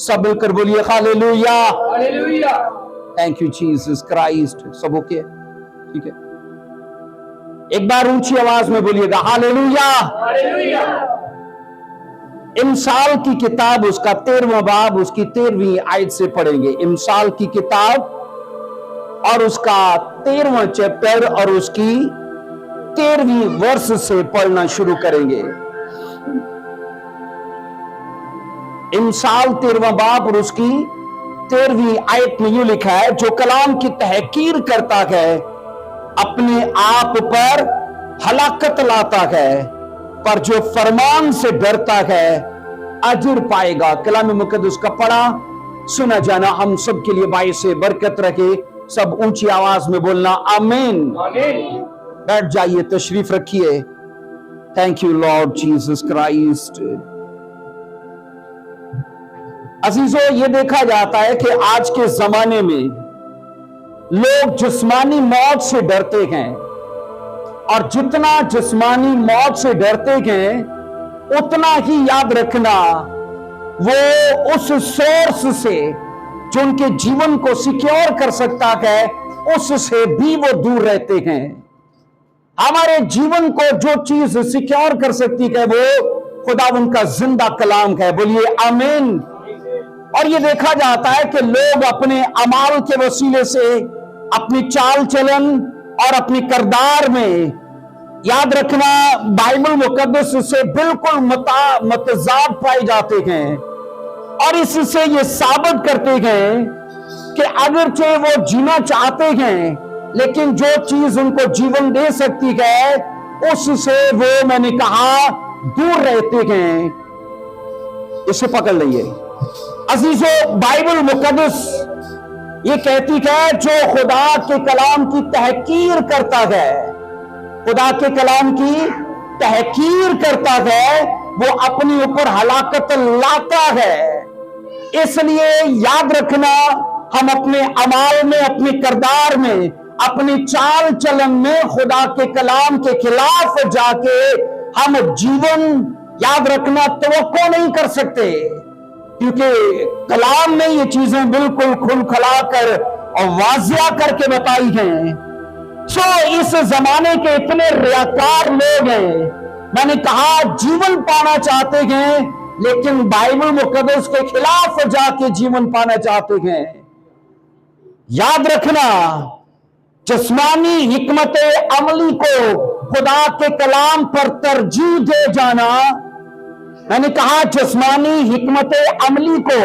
सब मिलकर बोलिए hallelujah. Hallelujah. Thank you Jesus Christ. सब ओके? ठीक है, एक बार ऊंची आवाज में बोलिएगा हालेलुया। हालेलुया। इमसाल की किताब उसका 13वां बाब उसकी 13वीं आयत से पढ़ेंगे। इमसाल की किताब और उसका 13वां चैप्टर और उसकी 13वीं वर्ष से पढ़ना शुरू करेंगे। इमसाल 13वां बाब और उसकी 13वीं आयत में यूं लिखा है, जो कलाम की तहकीर करता है अपने आप पर हलाकत लाता है, पर जो फरमान से डरता है अजर पाएगा। कलाम मुकद्दस का पढ़ा सुना जाना हम सब के लिए बाइस बरकत रखे। सब ऊंची आवाज में बोलना आमीन। आमीन। बैठ जाइए, तशरीफ रखिए। Thank you lord Jesus Christ. अजीजों, ये देखा जाता है कि आज के जमाने में लोग जिस्मानी मौत से डरते हैं, और जितना जिस्मानी मौत से डरते हैं उतना ही याद रखना वो उस सोर्स से जो उनके जीवन को सिक्योर कर सकता है उससे भी वो दूर रहते हैं। हमारे जीवन को जो चीज सिक्योर कर सकती है वो खुदावंद का जिंदा कलाम है। बोलिए आमीन। और ये देखा जाता है कि लोग अपने अमाल के वसीले से अपनी चाल चलन और अपनी किरदार में, याद रखना, बाइबल मुकद्दस से बिल्कुल मतजाद पाए जाते हैं, और इससे ये साबित करते हैं कि अगरचे वो जीना चाहते हैं लेकिन जो चीज उनको जीवन दे सकती है उससे वो, मैंने कहा, दूर रहते हैं। इसे पकड़ लीजिए अजीजों। बाइबल मुकद्दस ये कहती है जो खुदा के कलाम की तहकीर करता है, खुदा के कलाम की तहकीर करता है, वो अपने ऊपर हलाकत लाता है। इसलिए याद रखना, हम अपने अमाल में, अपने किरदार में, अपनी चाल चलन में खुदा के कलाम के खिलाफ जाके हम जीवन, याद रखना, तवक्को नहीं कर सकते, क्योंकि कलाम में ये चीजें बिल्कुल खुलखला कर और वाजिया करके बताई हैं। इस जमाने के इतने रियाकार लोग हैं, मैंने कहा, जीवन पाना चाहते हैं लेकिन बाइबल मुकद्दस के खिलाफ जाके जीवन पाना चाहते हैं। याद रखना, जिस्मानी हिकमत अमली को खुदा के कलाम पर तरजीह दे जाना, मैंने कहा, जिस्मानी हिकमत अमली को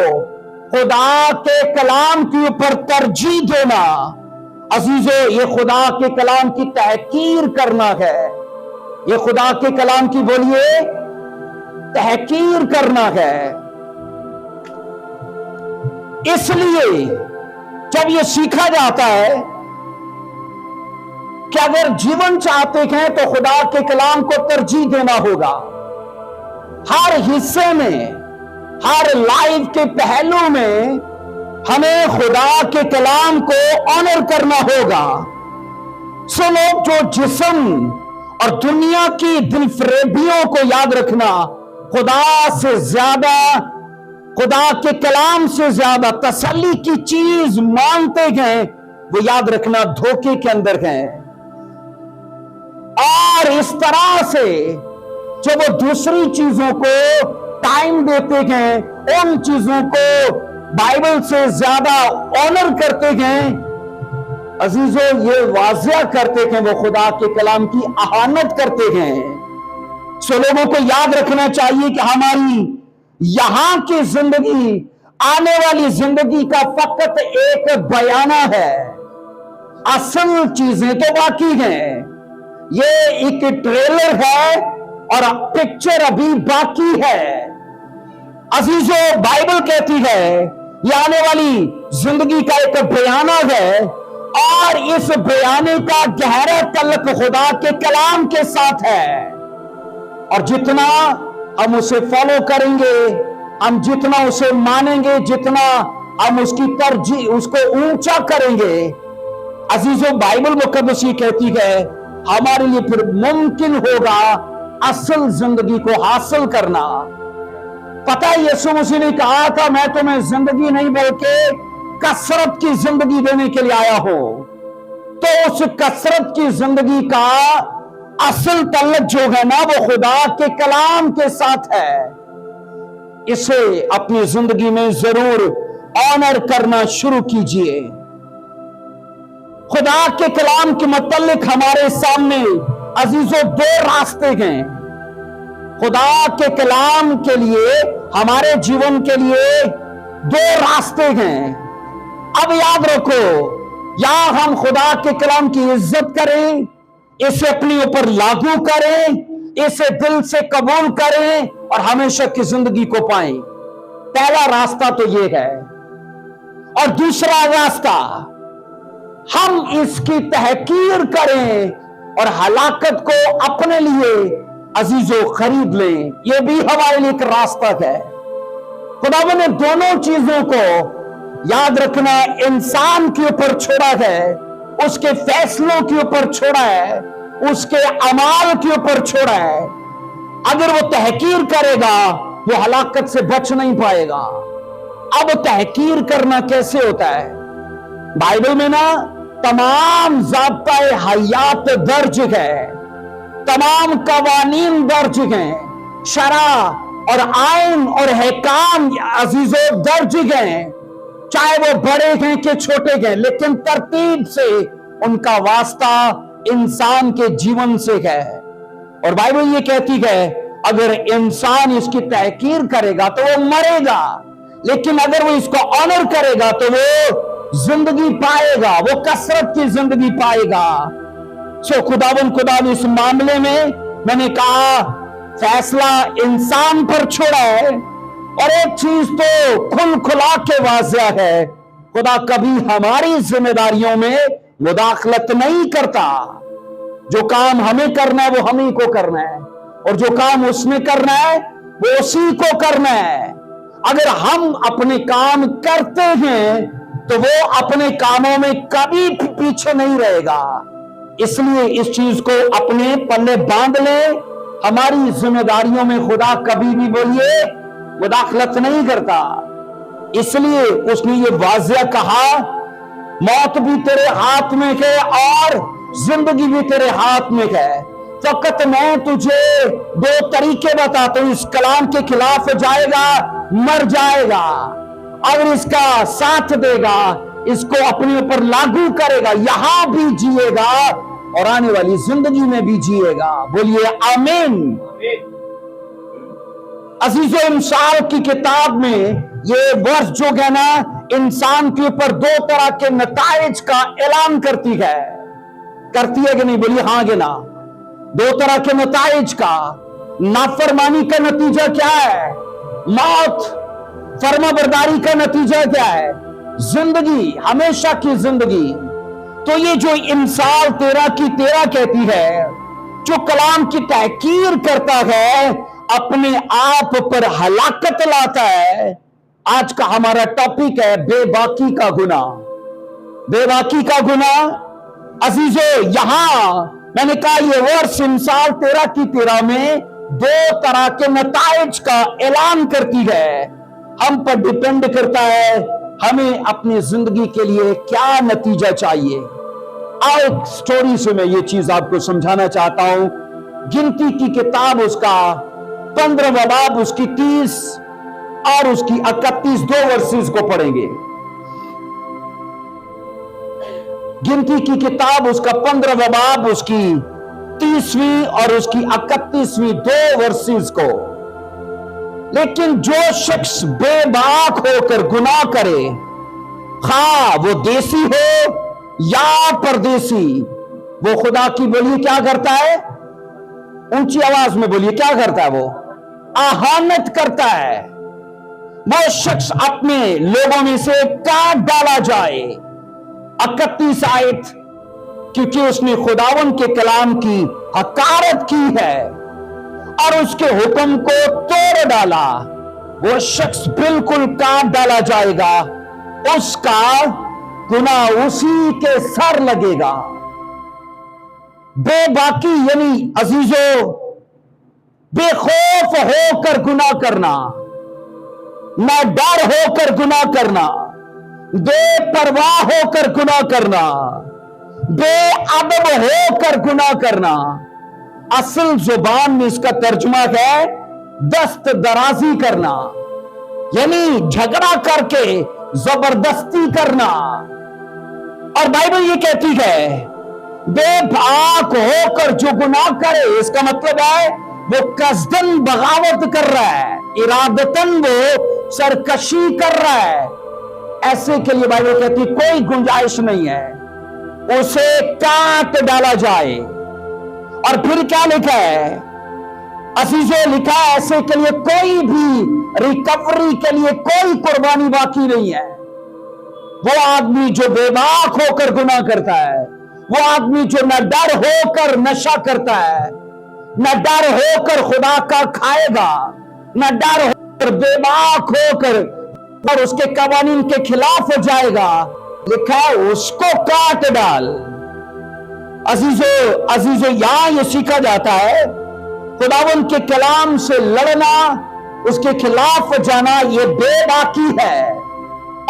खुदा के कलाम के ऊपर तरजीह देना, अजीजों, ये खुदा के कलाम की तहकीर करना है। ये खुदा के कलाम की, बोलिए, तहकीर करना है। इसलिए जब ये सीखा जाता है कि अगर जीवन चाहते हैं तो खुदा के कलाम को तरजीह देना होगा। हर हिस्से में, हर लाइफ के पहलू में हमें खुदा के कलाम को ऑनर करना होगा। सुनो, जो जिस्म और दुनिया की दिलफरेबियों को याद रखना, खुदा से ज्यादा, खुदा के कलाम से ज्यादा तसल्ली की चीज मानते हैं, वो याद रखना धोखे के अंदर हैं। और इस तरह से जब वो दूसरी चीजों को टाइम देते हैं, उन चीजों को बाइबल से ज्यादा ऑनर करते हैं, अजीजों, ये वाजिया करते हैं वो खुदा के कलाम की अहानत करते हैं। सो लोगों को याद रखना चाहिए कि हमारी यहां की जिंदगी, आने वाली जिंदगी का फकत एक बयाना है, असल चीजें तो बाकी हैं। ये एक ट्रेलर है और पिक्चर अभी बाकी है। अजीजों, बाइबल कहती है ये आने वाली जिंदगी का एक बयाना है, और इस बयाने का गहरा तल्लुक खुदा के कलाम के साथ है। और जितना हम उसे फॉलो करेंगे, हम जितना उसे मानेंगे, जितना हम उसकी तरजीह, उसको ऊंचा करेंगे, अजीजों, बाइबल मुकद्दस कहती है हमारे लिए फिर मुमकिन होगा असल जिंदगी को हासिल करना। पता है यीशु मसीह ने कहा था, मैं तुम्हें जिंदगी नहीं बल्कि कसरत की जिंदगी देने के लिए आया हूं। तो उस कसरत की जिंदगी का असल तल्लुक जो है ना, वो खुदा के कलाम के साथ है। इसे अपनी जिंदगी में जरूर ऑनर करना शुरू कीजिए। खुदा के कलाम के मुतल्लिक हमारे सामने अजीजों दो रास्ते हैं। खुदा के कलाम के लिए, हमारे जीवन के लिए दो रास्ते हैं। अब याद रखो, या हम खुदा के कलाम की इज्जत करें, इसे अपने ऊपर लागू करें, इसे दिल से कबूल करें और हमेशा की जिंदगी को पाएं। पहला रास्ता तो ये है। और दूसरा रास्ता, हम इसकी तहकीर करें और हलाकत को अपने लिए अजीजों खरीद लें। यह भी हमारे लिए एक रास्ता है। खुदा ने दोनों चीजों को याद रखना इंसान के ऊपर छोड़ा है, उसके फैसलों के ऊपर छोड़ा है, उसके अमाल के ऊपर छोड़ा है। अगर वो तहकीर करेगा, वो हलाकत से बच नहीं पाएगा। अब तहकीर करना कैसे होता है? बाइबल में ना तमाम ज़ाब्ता-ए हयात दर्ज है, तमाम कवानीन दर्ज हैं, शरा और आइन और हैकाम अजीजों दर्ज हैं, चाहे वो बड़े हैं कि छोटे हैं, लेकिन तरतीब से उनका वास्ता इंसान के जीवन से है। और बाइबल ये कहती है, अगर इंसान इसकी तहकीर करेगा तो वो मरेगा, लेकिन अगर वो इसको ऑनर करेगा तो वो जिंदगी पाएगा, वो कसरत की जिंदगी पाएगा। सो खुदा इस मामले में मैंने कहा फैसला इंसान पर छोड़ा है। और एक चीज तो खुल खुला के वाज़िया है, खुदा कभी हमारी जिम्मेदारियों में मुदाखलत नहीं करता। जो काम हमें करना है वो हम ही को करना है, और जो काम उसने करना है वो उसी को करना है। अगर हम अपने काम करते हैं तो वो अपने कामों में कभी पीछे नहीं रहेगा। इसलिए इस चीज को अपने पल्ले बांध ले। हमारी जिम्मेदारियों में खुदा कभी भी बोलिए मुदाखलत नहीं करता। इसलिए उसने ये वाज़िया कहा, मौत भी तेरे हाथ में है और जिंदगी भी तेरे हाथ में है। फकत मैं तुझे दो तरीके बताता हूं, इस कलाम के खिलाफ जाएगा मर जाएगा, अगर इसका साथ देगा, इसको अपने ऊपर लागू करेगा, यहां भी जिएगा और आने वाली जिंदगी में भी जिएगा। बोलिए आमीन। अजीजों, इंसान की किताब में ये वर्ष जो है ना, इंसान के ऊपर दो तरह के नताइज का ऐलान करती है कि नहीं? बोलिए हाँ कि ना। दो तरह के नताइज का। नाफरमानी का नतीजा क्या है? मौत। फर्माबरदारी का नतीजा क्या है? जिंदगी, हमेशा की जिंदगी। तो ये जो इंसान 13 की 13 कहती है, जो कलाम की तहकीर करता है, अपने आप पर हलाकत लाता है। आज का हमारा टॉपिक है बेबाकी का गुनाह। बेबाकी का गुनाह। अजीजों, यहां मैंने कहा ये वर्ष इंसान 13 की 13 में दो तरह के नताइज का ऐलान करती है। हम पर डिपेंड करता है हमें अपनी जिंदगी के लिए क्या नतीजा चाहिए। आओ एक स्टोरी से मैं ये चीज आपको समझाना चाहता हूं। गिनती की किताब उसका 15वां बाब, उसकी 30 और उसकी 31 दो वर्सेस को पढ़ेंगे। गिनती की किताब उसका 15वां बाब, उसकी 30वीं और उसकी 31वीं दो वर्सेस को। लेकिन जो शख्स बेबाक होकर गुनाह करे, खा वो देसी हो या परदेसी, वो खुदा की बोलिए क्या करता है? ऊंची आवाज में बोलिए क्या करता है? वो आहानत करता है। वो शख्स अपने लोगों में से काट डाला जाए। 31 आयत, क्योंकि उसने खुदावन के कलाम की हकारत की है और उसके हुक्म को तोड़ डाला, वो शख्स बिल्कुल काट डाला जाएगा, उसका गुनाह उसी के सर लगेगा। बेबाकी यानी अजीजों बेखौफ होकर गुनाह करना, ना डर होकर गुनाह करना, बेपरवाह होकर गुनाह करना, बेअदब होकर गुनाह करना। असल जुबान में इसका तर्जुमा है दस्त दराजी करना, यानी झगड़ा करके जबरदस्ती करना। और बाइबल ये कहती है बेबाक होकर जो गुनाह करे, इसका मतलब है वो कसदन बगावत कर रहा है, इरादतन वो सरकशी कर रहा है। ऐसे के लिए बाइबल कहती कोई गुंजाइश नहीं है, उसे काट डाला जाए। और फिर क्या लिखा है अजीजों, लिखा है ऐसे के लिए कोई भी रिकवरी के लिए कोई कुर्बानी बाकी नहीं है। वो आदमी जो बेबाक होकर गुनाह करता है, वो आदमी जो न डर होकर नशा करता है, न डर होकर खुदा का खाएगा, न डर होकर बेबाक होकर और उसके कवानीन के खिलाफ हो जाएगा, लिखा है उसको काट डाल। अजीजों यहां ये सीखा जाता है खुदावंद के कलाम से लड़ना, उसके खिलाफ जाना, ये बेबाकी है।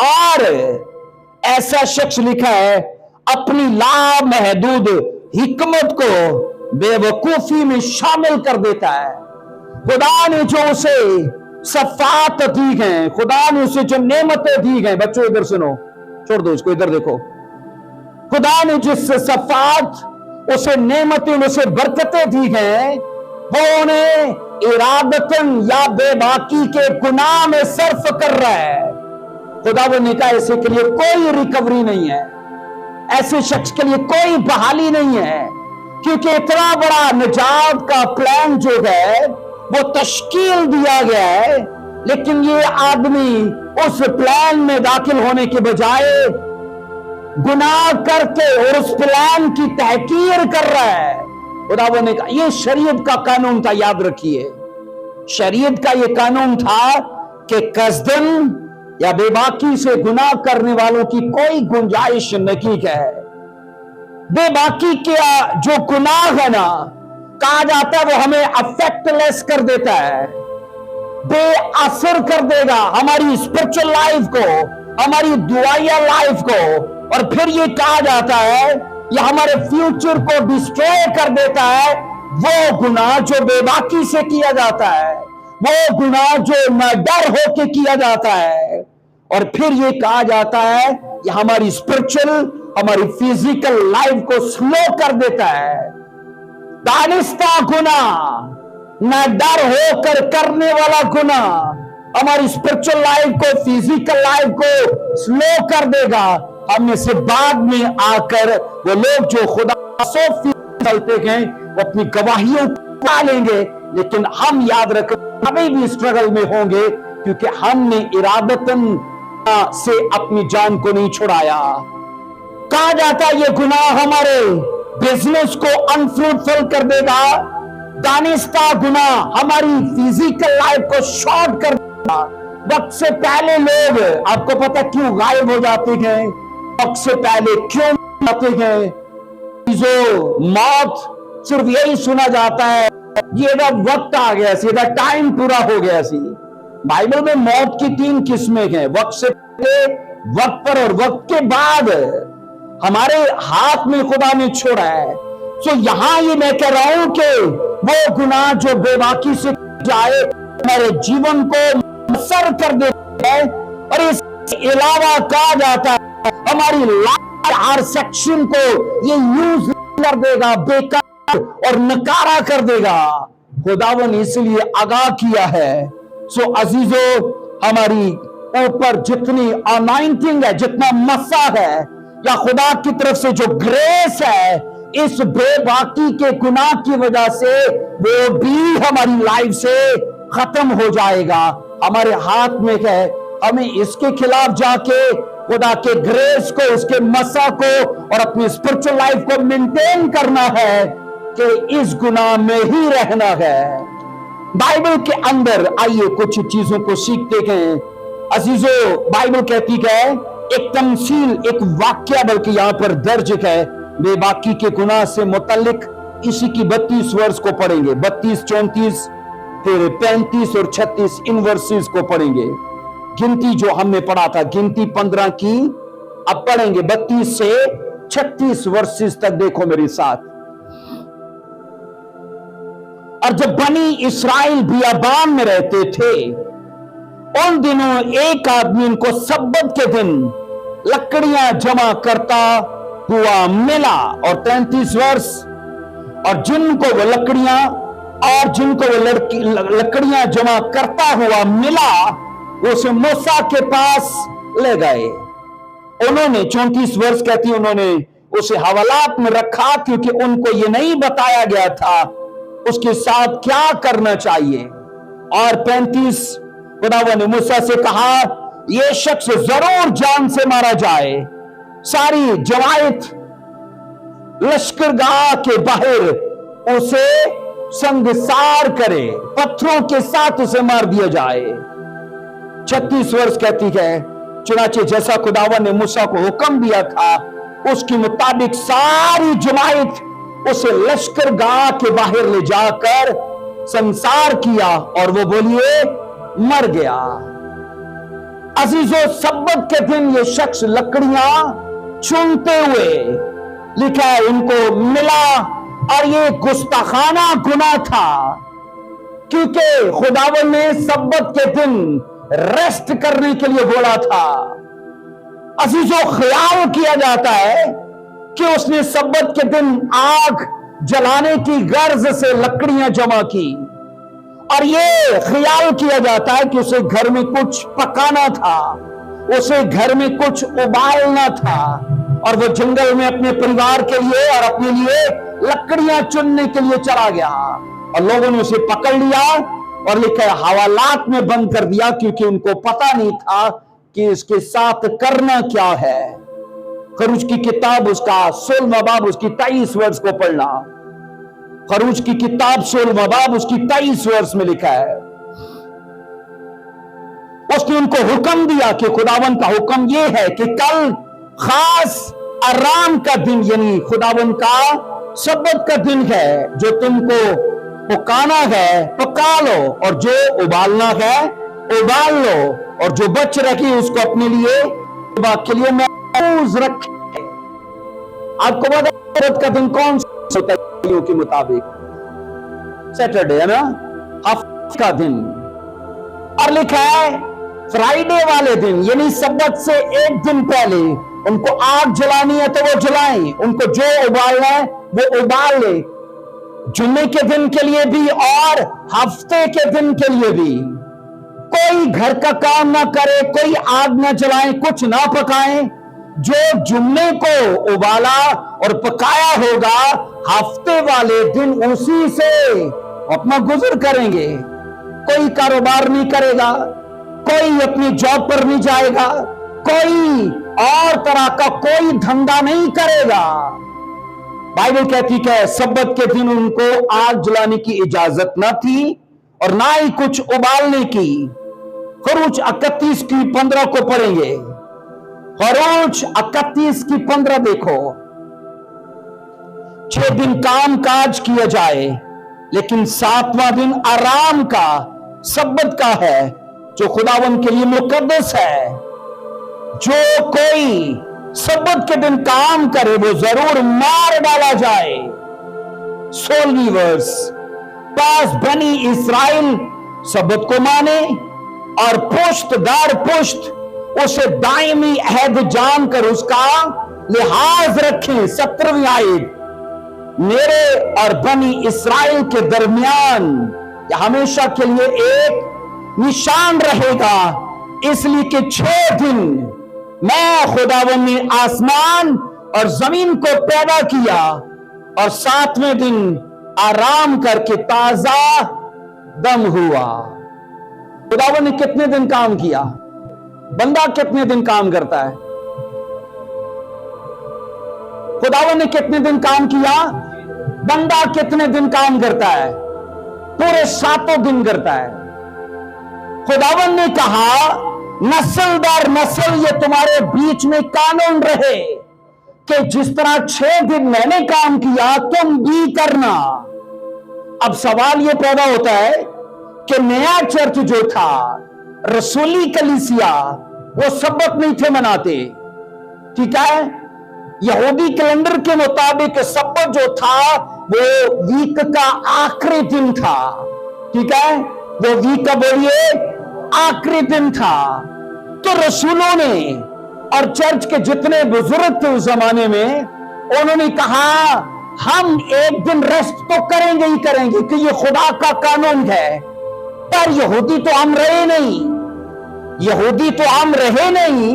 और ऐसा शख्स लिखा है अपनी लामहदूद हिकमत को बेवकूफी में शामिल कर देता है। खुदा ने जो उसे सफात दी है, खुदा ने उसे जो नेमतें दी हैं, बच्चों इधर सुनो, छोड़ दो इसको, इधर देखो। खुदा ने जिस सफात, उसे नेमतें, उसे बरकतें दी हैं, वो उन्हें इरादतन या बेबाकी के गुनाह में सर्फ कर रहा है। खुदा वो ने कहा ऐसे के लिए कोई रिकवरी नहीं है, ऐसे शख्स के लिए कोई बहाली नहीं है, क्योंकि इतना बड़ा निजात का प्लान जो है वो तश्कील दिया गया है, लेकिन ये आदमी उस प्लान में दाखिल होने के बजाय गुनाह करके और उस प्लान की तहकीर कर रहा है। खुदा ने कहा ये शरीयत का कानून था, याद रखिए, शरीयत का ये कानून था कि कसदन या बेबाकी से गुनाह करने वालों की कोई गुंजाइश नहीं है। बेबाकी के जो गुनाह है ना, कहा जाता है वो हमें अफेक्टलेस कर देता है, बेअसर कर देगा हमारी स्पिरिचुअल लाइफ को, हमारी दुआया लाइफ को। और फिर ये कहा जाता है ये हमारे फ्यूचर को डिस्ट्रॉय कर देता है। वो गुनाह जो बेबाकी से किया जाता है, वो गुनाह जो न डर होके किया जाता है। और फिर ये कहा जाता है ये हमारी स्पिरिचुअल, हमारी फिजिकल लाइफ को स्लो कर देता है। दानिस्ता गुनाह, न डर होकर करने वाला गुनाह हमारी स्पिरिचुअल लाइफ को, फिजिकल लाइफ को स्लो कर देगा। हम में से बाद में आकर वो लोग जो खुदा 100% चलते हैं वो अपनी गवाहियों को लेंगे, लेकिन हम याद रखें अभी भी स्ट्रगल में होंगे, क्योंकि हमने इरादतन से अपनी जान को नहीं छुड़ाया। कहा जाता है ये गुनाह हमारे बिजनेस को अनफ्रूटफुल कर देगा, दानिस्ता गुनाह हमारी फिजिकल लाइफ को शॉर्ट कर देगा। वक्त से पहले लोग, आपको पता क्यों गायब हो जाते हैं, वक्त से पहले क्यों जाते हैं? जो मौत सिर्फ यही सुना जाता है ये वक्त आ गया, सीधा टाइम पूरा हो गया सी। बाइबल में मौत की 3 किस्में हैं, वक्त से पहले, वक्त पर और वक्त के बाद। हमारे हाथ में खुदा ने छोड़ा है। सो यहां ये मैं कह रहा हूं कि वो गुनाह जो बेबाकी से जाए हमारे जीवन को असर कर देता है, और इसके अलावा कहा जाता है हमारी लाइफ हर सेक्शन को ये यूज कर देगा, बेकार और नकारा कर देगा। खुदावन ने इसलिए आगाह किया है। सो अजीजों, हमारी ऊपर जितनी अनॉइंटिंग है, जितना मसा है, या खुदा की तरफ से जो ग्रेस है, इस बेबाकी के गुनाह की वजह से वो भी हमारी लाइफ से खत्म हो जाएगा। हमारे हाथ में है, हमें इसके खिलाफ जाके खुदा के ग्रेस को, उसके मसा को और अपनी स्पिरिचुअल लाइफ को मेंटेन करना है कि इस गुनाह में ही रहना है। बाइबल के अंदर आइए कुछ चीजों को सीखते हैं। अजीजों, बाइबल कहती है एक तमसील, एक वाक्य बल्कि यहां पर दर्ज है बेबाकी के गुनाह से मुतल्लिक। इसी की 32 वर्ष को पढ़ेंगे, 32, 34, फिर 35 और 36 इन वर्सेस को पढ़ेंगे। गिनती जो हमने पढ़ा था, गिनती 15 की, अब पढ़ेंगे 32 से 36 वर्सेस तक। देखो मेरे साथ। और जब बनी इस्राएल बियाबान में रहते थे, उन दिनों एक आदमी इनको सब्बत के दिन लकड़ियां जमा करता हुआ मिला। और 33 वर्ष, और जिनको वो लकड़ियां जमा करता हुआ मिला, वो उसे मूसा के पास ले गए। उन्होंने 34 वर्ष कहती, उन्होंने उसे हवालात में रखा, क्योंकि उनको ये नहीं बताया गया था उसके साथ क्या करना चाहिए। और 35, खुदावन ने मूसा से कहा, यह शख्स जरूर जान से मारा जाए, सारी जमायत लश्करगाह के बाहर उसे संगसार करे, पत्थरों के साथ उसे मार दिया जाए। 36 वर्ष कहती है, चुनाचे जैसा खुदावन ने मूसा को हुक्म दिया था, उसके मुताबिक सारी जमायत उसे लश्करगाह के बाहर ले जाकर संसार किया, और वो बोलिए मर गया। अजीजों, सब्बत के दिन ये शख्स लकड़ियां चुनते हुए, लिखा है, इनको मिला, और ये गुस्ताखाना गुनाह था, क्योंकि खुदावन ने सब्बत के दिन रेस्ट करने के लिए बोला था। अजीजों, ख्याल किया जाता है कि उसने सब्बत के दिन आग जलाने की गर्ज से लकड़ियां जमा की, और ये ख्याल किया जाता है कि उसे घर में कुछ पकाना था, उसे घर में कुछ उबालना था, और वो जंगल में अपने परिवार के लिए और अपने लिए लकड़ियां चुनने के लिए चला गया। और लोगों ने उसे पकड़ लिया और लिखा हवालात में बंद कर दिया, क्योंकि उनको पता नहीं था कि इसके साथ करना क्या है। खरूज की किताब उसका 16वां बाब उसकी 23 वर्ष को पढ़ना। खरूज की किताब 16वां बाब उसकी 23 वर्ष में लिखा है, उसने उनको हुक्म दिया कि खुदावन का हुक्म यह है कि कल खास आराम का दिन, यानी खुदावन का सब्बत का दिन है, जो तुमको पकाना है पका लो, और जो उबालना है उबाल लो, और जो बच रखी उसको अपने लिए के लिए महफूज रखे। आपको पता है सब्बत का दिन कौन सा होता है के मुताबिक? सैटरडे है ना, हफ्ते का दिन। और लिखा है फ्राइडे वाले दिन, यानी सब्बत से एक दिन पहले उनको आग जलानी है तो वो जलाएं, उनको जो उबालना है वो उबाल ले, जुम्मे के दिन के लिए भी और हफ्ते के दिन के लिए भी। कोई घर का काम ना करे, कोई आग ना जलाए, कुछ ना पकाएं। जो जुम्मे को उबाला और पकाया होगा, हफ्ते वाले दिन उसी से अपना गुजर करेंगे। कोई कारोबार नहीं करेगा, कोई अपनी जॉब पर नहीं जाएगा, कोई और तरह का कोई धंधा नहीं करेगा। बाइबल कहती है सब्बत के दिन उनको आग जलाने की इजाजत ना थी और ना ही कुछ उबालने की। खरूज 31 की 15 को पढ़ेंगे। खरूज 31 की 15 देखो। 6 दिन काम काज किया जाए, लेकिन 7वां दिन आराम का सब्बत का है, जो खुदावन के लिए मुकद्दस है। जो कोई सब्बत के दिन काम करे वो जरूर मार डाला जाए। 16वीं वर्ष, पास बनी इस्राएल सब्बत को माने और पुश्त दार पुश्त उसे दायमी अहद जानकर उसका लिहाज रखें। 17वीं आयत, मेरे और बनी इस्राएल के दरमियान यह हमेशा के लिए एक निशान रहेगा, इसलिए कि 6 दिन मैं खुदावन ने आसमान और जमीन को पैदा किया और 7वें दिन आराम करके ताजा दम हुआ। खुदावन ने कितने दिन काम किया? बंदा कितने दिन काम करता है? खुदावन ने कितने दिन काम किया? बंदा कितने दिन काम करता है? पूरे 7 दिन करता है। खुदावन ने कहा नस्ल दर नस्ल ये तुम्हारे बीच में कानून रहे कि जिस तरह 6 दिन मैंने काम किया तुम भी करना। अब सवाल यह पैदा होता है कि नया चर्च जो था रसूली कलीसिया वो सबक नहीं थे मनाते, ठीक है। यहूदी कैलेंडर के मुताबिक सबक जो था वो वीक का आखिरी दिन था, ठीक है। वो वीक का बोलिए आखिरी दिन था। तो रसूलों ने और चर्च के जितने बुजुर्ग थे उस जमाने में, उन्होंने कहा हम एक दिन रेस्ट तो करेंगे ही करेंगे कि ये खुदा का कानून है। पर यहूदी तो हम रहे नहीं, यहूदी तो हम रहे नहीं,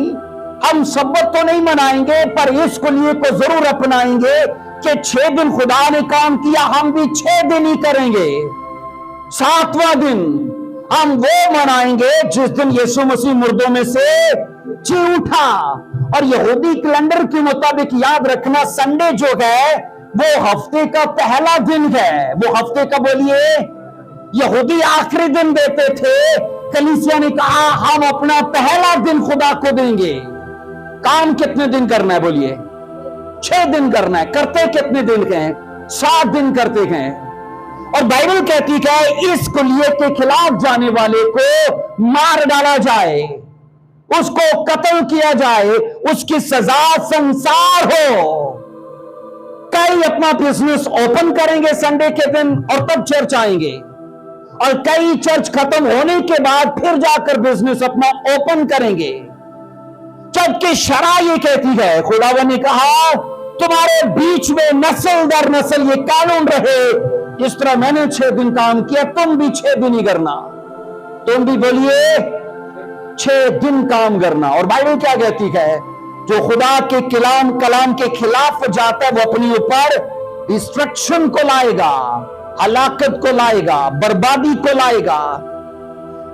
हम सब्बत तो नहीं मनाएंगे, पर इस लिए को जरूर अपनाएंगे कि 6 दिन खुदा ने काम किया, हम भी 6 दिन ही करेंगे। 7वां दिन हम वो मनाएंगे जिस दिन यीशु मसीह मुर्दों में से जी उठा। और यहूदी कैलेंडर के मुताबिक याद रखना, संडे जो है वो हफ्ते का पहला दिन है। वो हफ्ते का बोलिए, यहूदी आखिरी दिन देते थे, कलीसिया ने कहा हम अपना पहला दिन खुदा को देंगे। काम कितने दिन करना है बोलिए? 6 दिन करना है। करते कितने दिन के हैं? 7 दिन करते हैं। और बाइबल कहती है इस कुलिये के खिलाफ जाने वाले को मार डाला जाए, उसको कत्ल किया जाए, उसकी सजा संसार हो। कई अपना बिजनेस ओपन करेंगे संडे के दिन और तब चर्च आएंगे, और कई चर्च खत्म होने के बाद फिर जाकर बिजनेस अपना ओपन करेंगे। जबकि शरा ये कहती है, खुदावन ने कहा तुम्हारे बीच में नस्ल दर नस्ल ये कानून रहे, इस तरह मैंने 6 दिन काम किया, तुम भी 6 दिन ही करना। तुम भी बोलिए 6 दिन काम करना। और बाइबल क्या कहती है, जो खुदा के कलाम के खिलाफ जाता है वो अपने ऊपर डिस्ट्रक्शन को लाएगा, हलाकत को लाएगा, बर्बादी को लाएगा।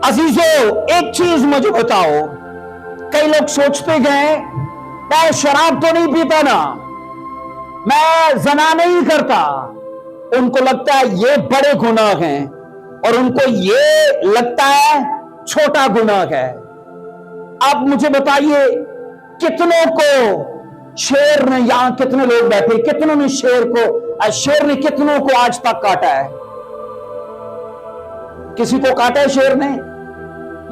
अजीजों, एक चीज मुझे बताओ, कई लोग सोचते गए मैं शराब तो नहीं पीता ना, मैं ज़ना नहीं करता। उनको लगता है ये बड़े गुनाह हैं और उनको ये लगता है छोटा गुनाह है। आप मुझे बताइए कितनों को शेर ने, यहां कितने लोग बैठे, कितनों ने शेर ने कितनों को आज तक काटा है? किसी को काटा है शेर ने?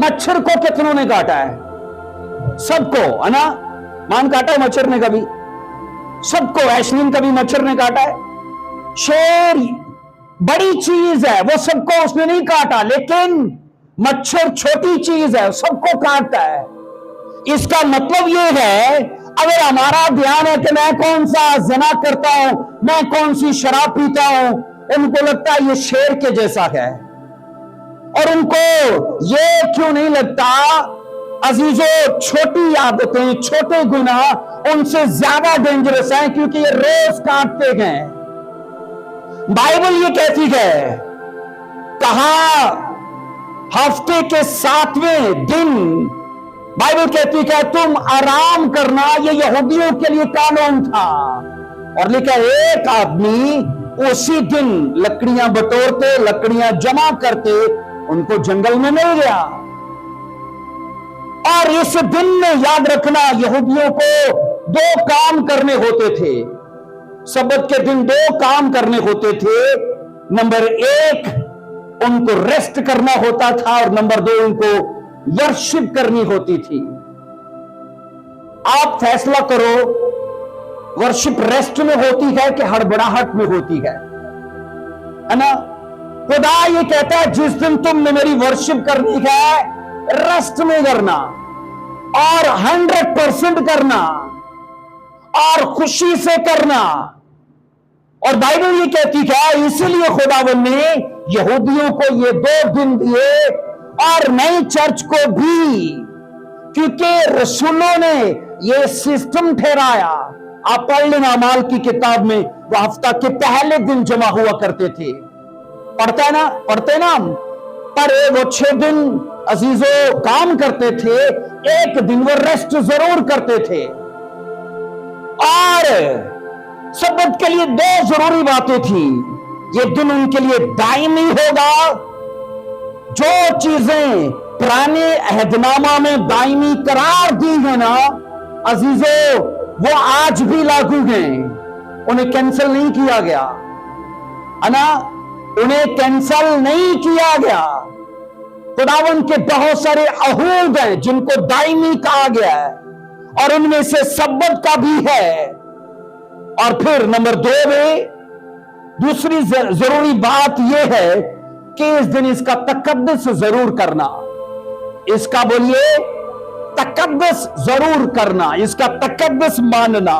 मच्छर को कितनों ने काटा है? सबको, है ना? मान काटा है मच्छर ने कभी? सबको। ऐशलिन कभी मच्छर ने काटा है? शेर बड़ी चीज है, वो सबको उसने नहीं काटा, लेकिन मच्छर छोटी चीज है, सबको काटता है। इसका मतलब यह है, अगर हमारा ध्यान है कि मैं कौन सा ज़ना करता हूं, मैं कौन सी शराब पीता हूं, उनको लगता है ये शेर के जैसा है। और उनको ये क्यों नहीं लगता अजीजों, छोटी आदतें, छोटे गुनाह उनसे ज्यादा डेंजरस हैं, क्योंकि ये रोज काटते हैं। बाइबल ये कहती है, कहा हफ्ते के 7वें दिन बाइबल कहती है तुम आराम करना, ये यहूदियों के लिए कानून था। और लिखा एक आदमी उसी दिन लकड़ियां बटोरते, लकड़ियां जमा करते, उनको जंगल में मिल गया। और इस दिन में याद रखना, यहूदियों को 2 काम करने होते थे। सब्बत के दिन 2 काम करने होते थे। नंबर 1 उनको रेस्ट करना होता था, और नंबर 2 उनको वर्शिप करनी होती थी। आप फैसला करो, वर्शिप रेस्ट में होती है कि हड़बड़ाहट में होती है ना? खुदा ये कहता है जिस दिन तुमने मेरी वर्शिप करनी है, रेस्ट में करना और 100% करना और खुशी से करना। और बाइबल ये कहती है, इसीलिए खुदावन ने यहूदियों को ये 2 दिन दिए और नई चर्च को भी, क्योंकि रसूलों ने ये सिस्टम ठहराया। आप पढ़ लेना अमाल की किताब में, वो हफ्ता के पहले दिन जमा हुआ करते थे। पढ़ते ना हम। पर वो 6 दिन अजीजों काम करते थे, एक दिन वो रेस्ट जरूर करते थे। और सब्बत के लिए 2 जरूरी बातें थी। ये दिन उनके लिए दायमी होगा। जो चीजें पुराने अहदनामा में दायमी करार दी है ना अजीजों, वो आज भी लागू हैं, उन्हें कैंसिल नहीं किया गया, है ना? उन्हें कैंसिल नहीं किया गया। खुदावन के बहुत सारे अहूद हैं जिनको दायमी कहा गया है, और उनमें से सब्बत का भी है। और फिर नंबर 2 में दूसरी जरूरी बात यह है कि इस दिन इसका तकद्दुस जरूर करना। इसका बोलिए तकद्दुस जरूर करना, इसका तकद्दुस मानना।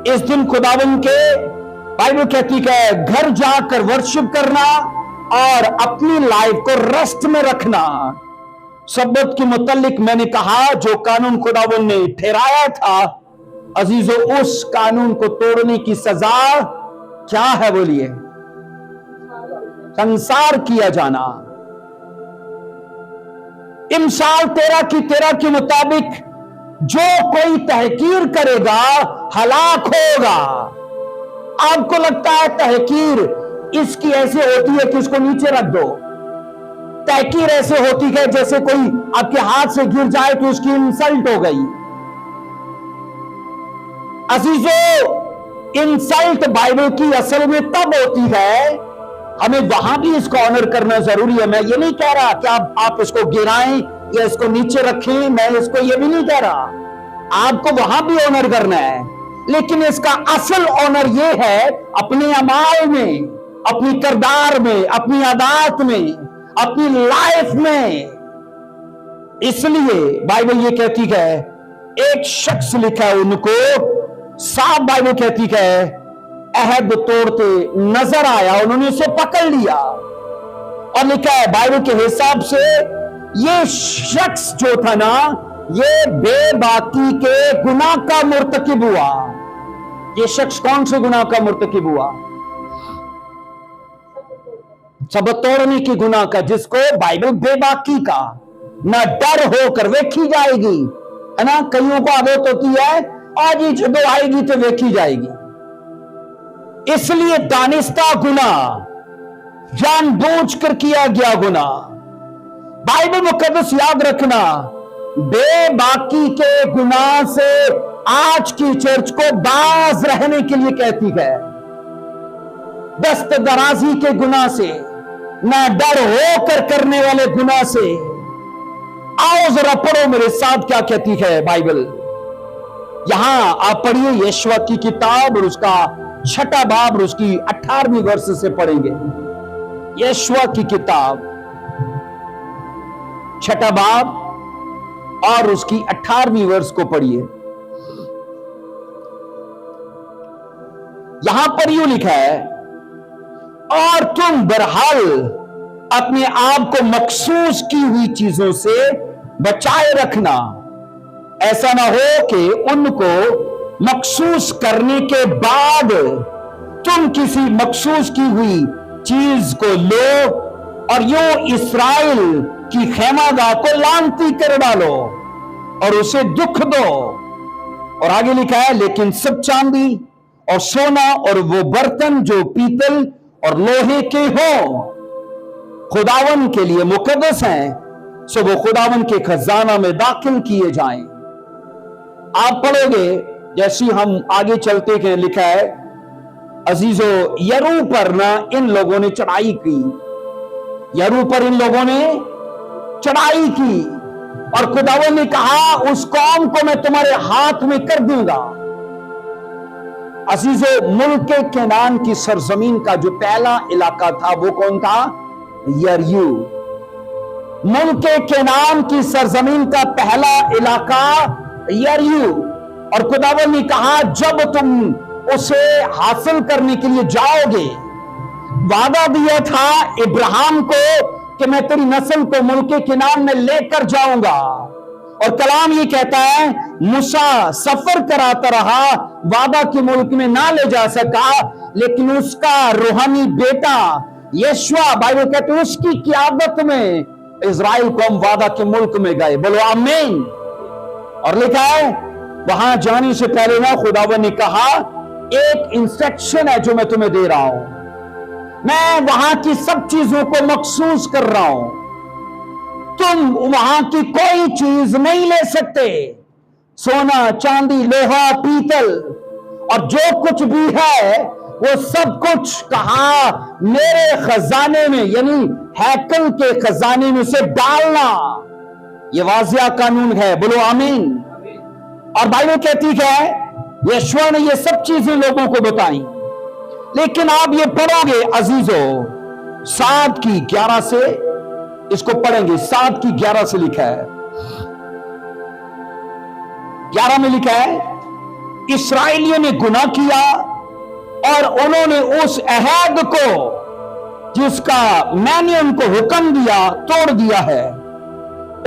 इस दिन खुदावन के बाइबल कहती है घर जाकर वर्शिप करना और अपनी लाइफ को रेस्ट में रखना। सब्बत के मुतालिक मैंने कहा जो कानून खुदावन ने ठहराया था अजीजों, उस कानून को तोड़ने की सजा क्या है बोलिए? संसार किया जाना। इमसाल 13 के मुताबिक जो कोई तहकीर करेगा हलाक होगा। आपको लगता है तहकीर इसकी ऐसे होती है कि उसको नीचे रख दो? तहकीर ऐसे होती है जैसे कोई आपके हाथ से गिर जाए तो उसकी इंसल्ट हो गई। अजीजों, इंसल्ट बाइबल की असल में तब होती है, हमें वहां भी इसको ऑनर करना जरूरी है। मैं ये नहीं कह रहा कि आप इसको गिराएं या इसको नीचे रखें, मैं इसको ये भी नहीं कह रहा। आपको वहां भी ऑनर करना है, लेकिन इसका असल ऑनर ये है अपने अमाल में, अपनी किरदार में, अपनी आदत में, अपनी लाइफ में। इसलिए बाइबल ये कहती है, एक शख्स लिखा है उनको साफ बाइबल कहती है अहद तोड़ते नजर आया, उन्होंने उसे पकड़ लिया और लिखा है बाइबल के हिसाब से ये शख्स जो था ना, ये बेबाकी के गुनाह का मुर्तकिब हुआ। ये शख्स कौन से गुनाह का मुर्तकिब हुआ? सबत तोड़ने की गुनाह का, जिसको बाइबल बेबाकी का ना डर होकर वेखी जाएगी, है ना। कईयों को आदत होती है आज ही जब आएगी तो वेखी जाएगी। इसलिए दानिस्ता गुनाह, जानबूझकर किया गया गुनाह। बाइबल मुकद्दस याद रखना, बेबाकी के गुनाह से आज की चर्च को बाज रहने के लिए कहती है। दस्तदराजी के गुनाह से, ना डर होकर करने वाले गुनाह से। आओ जरा पढ़ो मेरे साथ क्या कहती है बाइबल। यहां आप पढ़िए यशवा की किताब और उसका 6 बाब और उसकी 18वीं वर्ष से पढ़ेंगे। यशवा की किताब 6 बाब और उसकी 18वीं वर्ष को पढ़िए। यहां पर यूं लिखा है, और तुम बहरहाल अपने आप को मखसूस की हुई चीजों से बचाए रखना, ऐसा ना हो कि उनको मखसूस करने के बाद तुम किसी मखसूस की हुई चीज को लो और यूं इस्राएल की खेमागाह को लानती कर डालो और उसे दुख दो। और आगे लिखा है, लेकिन सब चांदी और सोना और वो बर्तन जो पीतल और लोहे के हो खुदावन के लिए मुकद्दस हैं, सो वो खुदावन के खजाना में दाखिल किए जाएं। आप पढ़ोगे जैसे हम आगे चलते हैं, लिखा है अजीजों, यरू पर ना इन लोगों ने चढ़ाई की, यरू पर इन लोगों ने चढ़ाई की और खुदावन ने कहा उस कौम को मैं तुम्हारे हाथ में कर दूंगा। अजीजों, मुल्क केनान की सरजमीन का जो पहला इलाका था वो कौन था? यरू। मुल्क केनान की सरजमीन का पहला इलाका यरू। और खुदावन ने कहा जब तुम उसे हासिल करने के लिए जाओगे, वादा दिया था इब्राहिम को कि मैं तेरी नस्ल को मुल्क केनान में लेकर जाऊंगा। और कलाम ये कहता है मूसा सफर कराता रहा, वादा के मुल्क में ना ले जा सका, लेकिन उसका रूहानी बेटा यशवा, बाइबल कहते हैं उसकी क़ियादत में इज़राइल को हम वादा के मुल्क में गए। बोलो आमीन। और लिखा है वहां जाने से पहले ना खुदावन ने कहा एक इंस्ट्रक्शन है जो मैं तुम्हें दे रहा हूं, मैं वहां की सब चीजों को मखसूस कर रहा हूं, तुम वहां की कोई चीज नहीं ले सकते, सोना चांदी लोहा पीतल और जो कुछ भी है वो सब कुछ कहा मेरे खजाने में, यानी हैकल के खजाने में से डालना, यह वाजिया कानून है। बोलो आमीन। और बाइबल कहती है यीशु ने ये सब चीजें लोगों को बताई, लेकिन आप ये पढ़ोगे अजीजों 7:11 से, इसको पढ़ेंगे 7:11 से लिखा है, 11 में लिखा है, इस्राएलियों ने गुनाह किया और उन्होंने उस अहद को जिसका मैंने उनको हुक्म दिया तोड़ दिया है।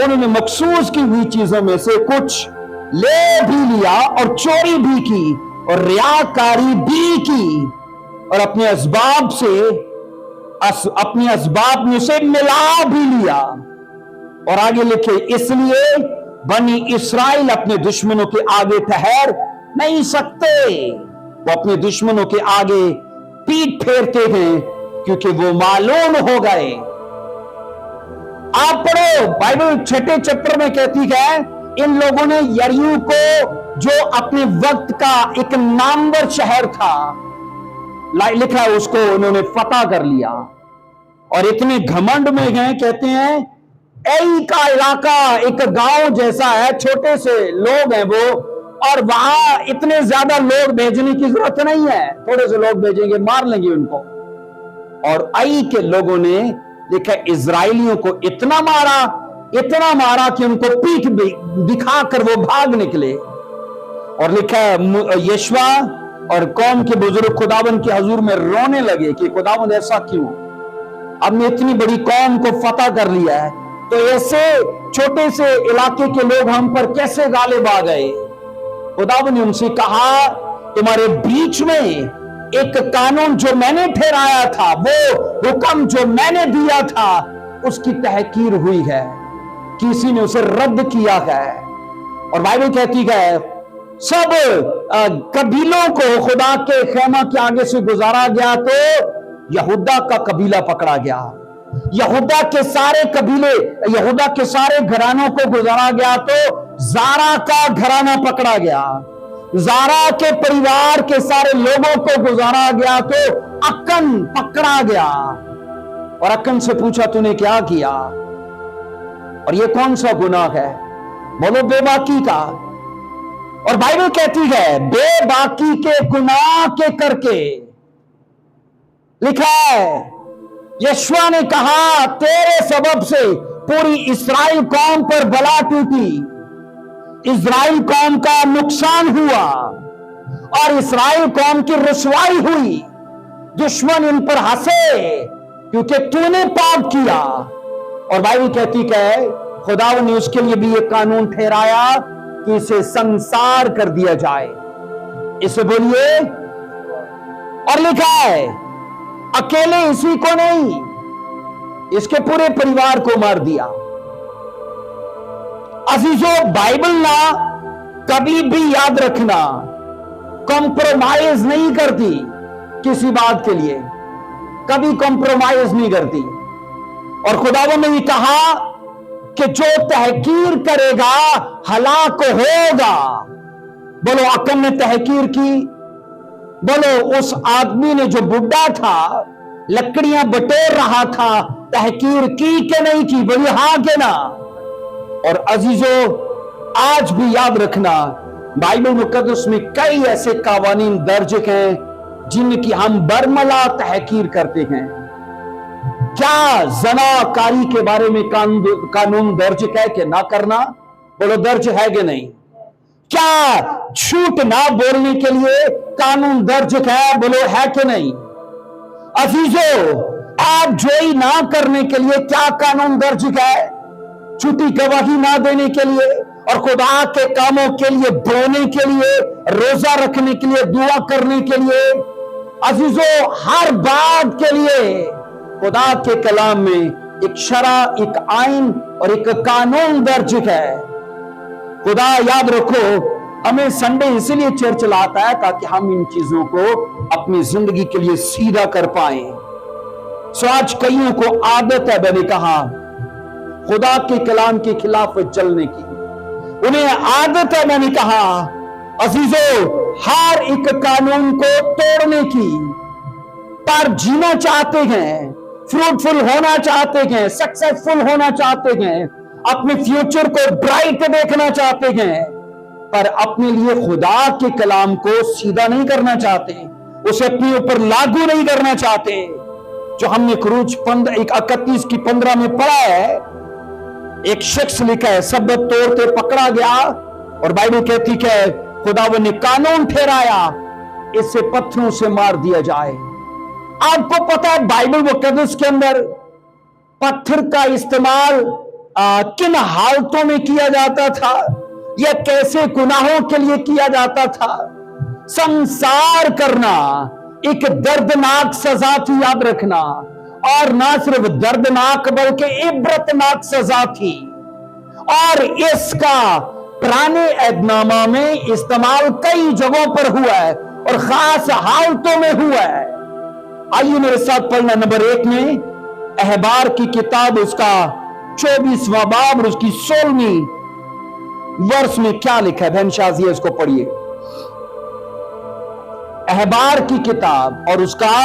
उन्होंने मखसूस की हुई चीजों में से कुछ ले भी लिया और चोरी भी की और रियाकारी भी की और अपने असबाब में से मिला भी लिया। और आगे लिखे, इसलिए बनी इस्राएल अपने दुश्मनों के आगे ठहर नहीं सकते, वो अपने दुश्मनों के आगे पीठ फेरते हैं क्योंकि वो मालूम हो गए। आप पढ़ो, बाइबल 6 चैप्टर में कहती है इन लोगों ने यरीहो को, जो अपने वक्त का एक नामवर शहर था, लिखा है उसको उन्होंने फतह कर लिया और इतने घमंड में गए, कहते हैं ऐ का इलाका एक गांव जैसा है, छोटे से लोग हैं वो, और वहां इतने ज्यादा लोग भेजने की जरूरत नहीं है, थोड़े से लोग भेजेंगे मार लेंगे उनको। और आई के लोगों ने देखा इजराइलियों को इतना मारा कि उनको पीठ दिखाकर वो भाग निकले। और लिखा है यशवा और कौम के बुजुर्ग खुदावंद के हजूर में रोने लगे कि खुदावंद ऐसा क्यों, हमने इतनी बड़ी कौम को फतह कर लिया है, तो ऐसे छोटे से इलाके के लोग हम पर कैसे गालिब आ गए। खुदावंद ने उनसे कहा, तुम्हारे बीच में एक कानून जो मैंने ठहराया था, वो हुक्म जो मैंने दिया था, उसकी तहकीर हुई है, किसी ने उसे रद्द किया है। और बाइबल कहती है सब कबीलों को खुदा के खेमा के आगे से गुजारा गया तो यहूदा का कबीला पकड़ा गया, यहूदा के सारे कबीले, यहूदा के सारे घरानों को गुजारा गया तो जारा का घराना पकड़ा गया, जारा के परिवार के सारे लोगों को गुजारा गया तो अक्कन पकड़ा गया। और अक्कन से पूछा तूने क्या किया, और ये कौन सा गुनाह है, बोलो बेबाकी का। और बाइबल कहती है बेबाकी के गुनाह के करके, लिखा है यशवा ने कहा तेरे सबब से पूरी इस्राएल कौम पर बला टूटी, इस्राएल कौम का नुकसान हुआ और इस्राएल कौम की रुसवाई हुई, दुश्मन इन पर हंसे क्योंकि तूने पाप किया। और बाइबल कहती है खुदा ने उसके लिए भी एक कानून ठहराया कि इसे संसार कर दिया जाए, इसे बोलिए। और लिखा है अकेले इसी को नहीं, इसके पूरे परिवार को मार दिया। अजीजों, बाइबल ना कभी भी याद रखना कॉम्प्रोमाइज नहीं करती, किसी बात के लिए कभी कॉम्प्रोमाइज नहीं करती। और खुदावंद ने भी कहा कि जो तहकीर करेगा हलाक होगा। बोलो अक्कन ने तहकीर की, बोलो उस आदमी ने जो बुढ़ा था लकड़ियां बटोर रहा था, तहकीर की कि नहीं की, बोलिए हां के ना। और अजीजों, आज भी याद रखना बाइबल मुकद्दस में कई ऐसे कानून दर्ज हैं जिनकी हम बरमला तहकीर करते हैं। क्या ज़नाकारी के बारे में कानून दर्ज है कि ना करना, बोलो दर्ज है कि नहीं। क्या झूठ ना बोलने के लिए कानून दर्ज है, बोलो है कि नहीं। अजीजों, आप जोई ना करने के लिए क्या कानून दर्ज है, झूठी गवाही ना देने के लिए और खुदा के कामों के लिए बोलने के लिए, रोजा रखने के लिए, दुआ करने के लिए। अजीजों, हर बात के लिए खुदा के कलाम में एक शरा, एक आइन और एक कानून दर्ज है। खुदा याद रखो, हमें संडे इसलिए चर्च लाता है ताकि हम इन चीजों को अपनी जिंदगी के लिए सीधा कर पाए। सो आज कईयों को आदत है, मैंने कहा, खुदा के कलाम के खिलाफ चलने की, उन्हें आदत है, मैंने कहा अजीजों, हर एक कानून को तोड़ने की, पर जीना चाहते हैं फ्रूटफुल होना चाहते हैं, सक्सेसफुल होना चाहते हैं, अपने फ्यूचर को ब्राइट देखना चाहते हैं, पर अपने लिए खुदा के कलाम को सीधा नहीं करना चाहते, उसे अपने ऊपर लागू नहीं करना चाहते। जो हमने क्रूज 31:15 में पढ़ा है, एक शख्स लिखा है सब्बत तोड़ते पकड़ा गया और बाइबल कहती है खुदावंद ने कानून ठहराया इसे पत्थरों से मार दिया जाए। आपको पता है बाइबल मुकद्दस के अंदर पत्थर का इस्तेमाल किन हालतों में किया जाता था या कैसे गुनाहों के लिए किया जाता था। संसार करना एक दर्दनाक सजा थी, याद रखना, और ना सिर्फ दर्दनाक बल्कि इबरतनाक सजा थी, और इसका पुराने ऐदनामा में इस्तेमाल कई जगहों पर हुआ है और खास हालतों में हुआ है। आइए मेरे साथ पढ़ना नंबर 1 में अहबार की किताब उसका 24वां बाब और उसकी 16वीं वर्ष में क्या लिखा है। बहन शाजिया इसको पढ़िए। अहबार की किताब और उसका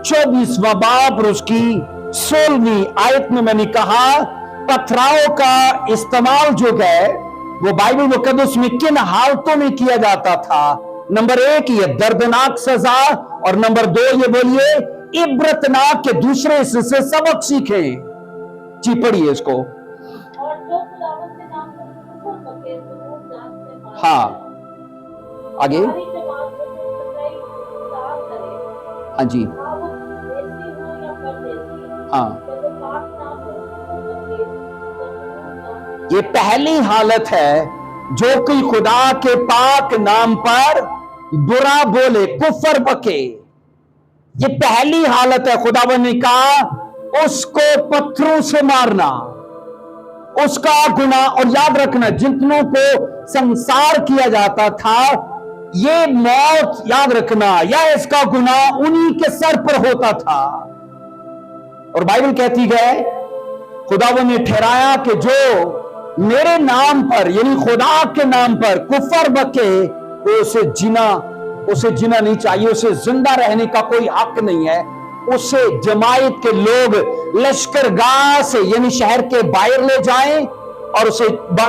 24वां बाब और उसकी 16वीं आयत में मैंने कहा पथराव का इस्तेमाल जो है वो बाइबल मुकद्दस में किन हालतों में किया जाता था। नंबर 1 ये दर्दनाक सजा और नंबर 2 ये बोलिए इबरतनाक के दूसरे से सबक सीखे। जी पढ़िए इसको। और जो खुदावंद के नाम पर कुफर बके जरूर जान से मारे। हाँ आगे। सारी जमात को सच्चाई साफ करे। हाँ जी। हाँ वो देसी हो या परदेसी। हाँ जब पाक नाम पर कुफर बके जरूर जान। ये पहली हालत है जो कोई खुदा के पाक नाम पर बुरा बोले, कुफर बके, ये पहली हालत है। खुदावंद ने कहा उसको पत्थरों से मारना, उसका गुनाह। और याद रखना जितनों को संसार किया जाता था ये मौत, याद रखना, या इसका गुनाह उन्हीं के सर पर होता था। और बाइबल कहती है खुदावंद ने ठहराया कि जो मेरे नाम पर यानी खुदा के नाम पर कुफर बके वो उसे जीना नहीं चाहिए, उसे जिंदा रहने का कोई हक नहीं है। उसे जमायत के लोग लश्करगाह से यानी शहर के बाहर ले जाएं और उसे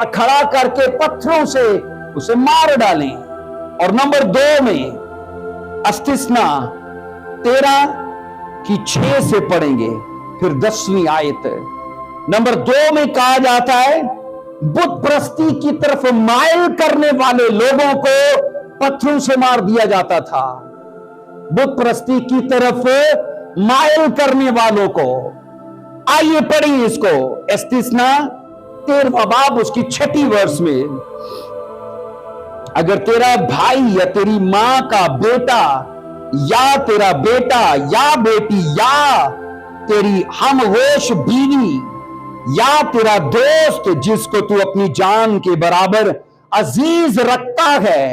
खड़ा करके पत्थरों से उसे मार डालें। और नंबर 2 में अस्तिस्ना 13:6 से पढ़ेंगे, फिर 10वीं आयत। नंबर 2 में कहा जाता है बुत प्रस्ती की तरफ माइल करने वाले लोगों को पत्थरों से मार दिया जाता था। बुत प्रस्ती की तरफ माइल करने वालों को। आइए पढ़िए इसको। अस्तिस्ना 13वां बाब उसकी 6ठी वर्ष में अगर तेरा भाई या तेरी मां का बेटा या तेरा बेटा या बेटी या तेरी हमहोश बीवी या तेरा दोस्त जिसको तू अपनी जान के बराबर अजीज रखता है